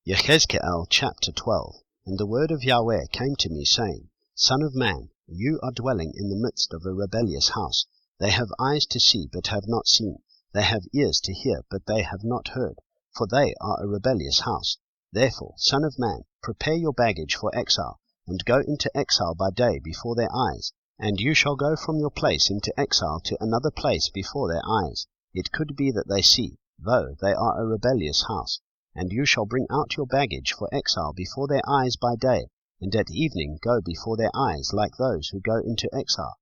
Yehezq'ėl chapter 12. And the word of Yahweh came to me, saying, Son of man, you are dwelling in the midst of a rebellious house. They have eyes to see, but have not seen. They have ears to hear, but they have not heard. For they are a rebellious house. Therefore, Son of man, prepare your baggage for exile, and go into exile by day before their eyes. And you shall go from your place into exile to another place before their eyes. It could be that they see, though they are a rebellious house. And you shall bring out your baggage for exile before their eyes by day, and at evening go before their eyes like those who go into exile.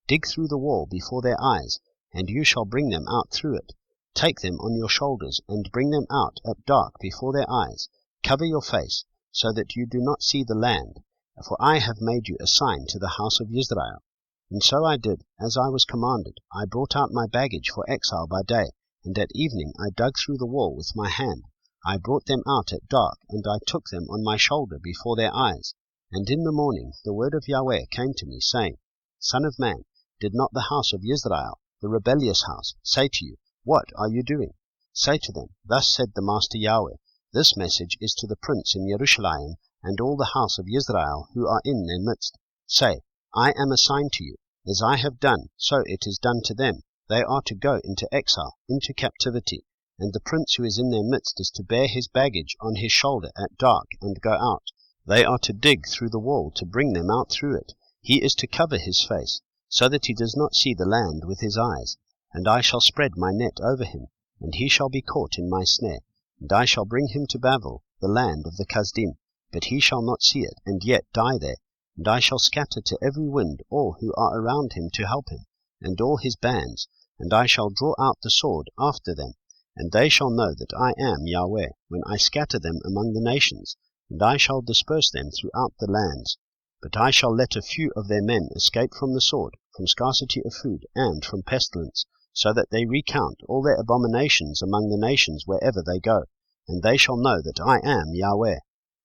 Dig through the wall before their eyes, and you shall bring them out through it. Take them on your shoulders, and bring them out at dark before their eyes. Cover your face, so that you do not see the land, for I have made you a sign to the house of Israel. And so I did, as I was commanded. I brought out my baggage for exile by day, and at evening I dug through the wall with my hand. I brought them out at dark, and I took them on my shoulder before their eyes. And in the morning the word of Yahweh came to me, saying, Son of man, did not the house of Israel, the rebellious house, say to you, What are you doing? Say to them, Thus said the Master Yahweh, This message is to the prince in Jerusalem, and all the house of Israel who are in their midst. Say, I am a sign to you. As I have done, so it is done to them. They are to go into exile, into captivity. And the prince who is in their midst is to bear his baggage on his shoulder at dark, and go out. They are to dig through the wall to bring them out through it. He is to cover his face, so that he does not see the land with his eyes. And I shall spread my net over him, and he shall be caught in my snare. And I shall bring him to Babel, the land of the Kasdim, but he shall not see it, and yet die there. And I shall scatter to every wind all who are around him to help him, and all his bands, and I shall draw out the sword after them. And they shall know that I am Yahweh, when I scatter them among the nations, and I shall disperse them throughout the lands. But I shall let a few of their men escape from the sword, from scarcity of food, and from pestilence, so that they recount all their abominations among the nations wherever they go, and they shall know that I am Yahweh.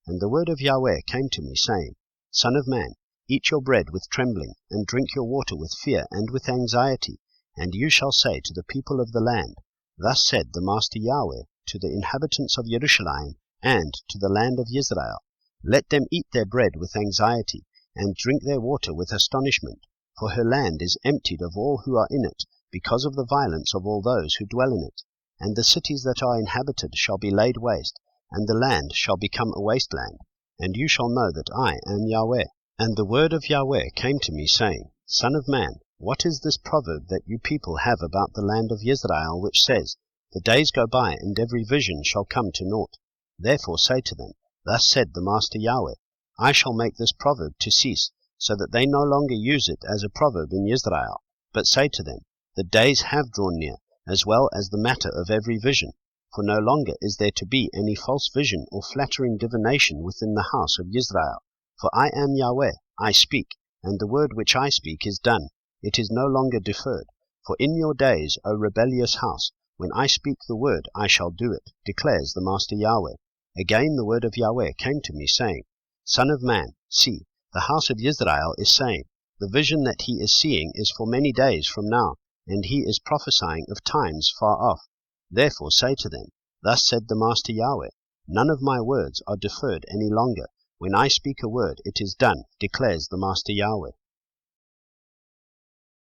And the word of Yahweh came to me, saying, Son of man, eat your bread with trembling, and drink your water with fear and with anxiety, and you shall say to the people of the land, Thus said the Master Yahweh to the inhabitants of Jerusalem and to the land of Israel, Let them eat their bread with anxiety, and drink their water with astonishment, for her land is emptied of all who are in it, because of the violence of all those who dwell in it. And the cities that are inhabited shall be laid waste, and the land shall become a wasteland. And you shall know that I am Yahweh. And the word of Yahweh came to me, saying, Son of man, what is this proverb that you people have about the land of Israel, which says, The days go by, and every vision shall come to naught? Therefore say to them, Thus said the Master Yahweh, I shall make this proverb to cease, so that they no longer use it as a proverb in Israel, but say to them, The days have drawn near, as well as the matter of every vision. For no longer is there to be any false vision or flattering divination within the house of Israel. For I am Yahweh, I speak, and the word which I speak is done. It is no longer deferred. For in your days, O rebellious house, when I speak the word, I shall do it, declares the Master Yahweh. Again the word of Yahweh came to me, saying, Son of man, see, the house of Israel is saying, The vision that he is seeing is for many days from now, and he is prophesying of times far off. Therefore say to them, Thus said the Master Yahweh, None of my words are deferred any longer. When I speak a word, it is done, declares the Master Yahweh.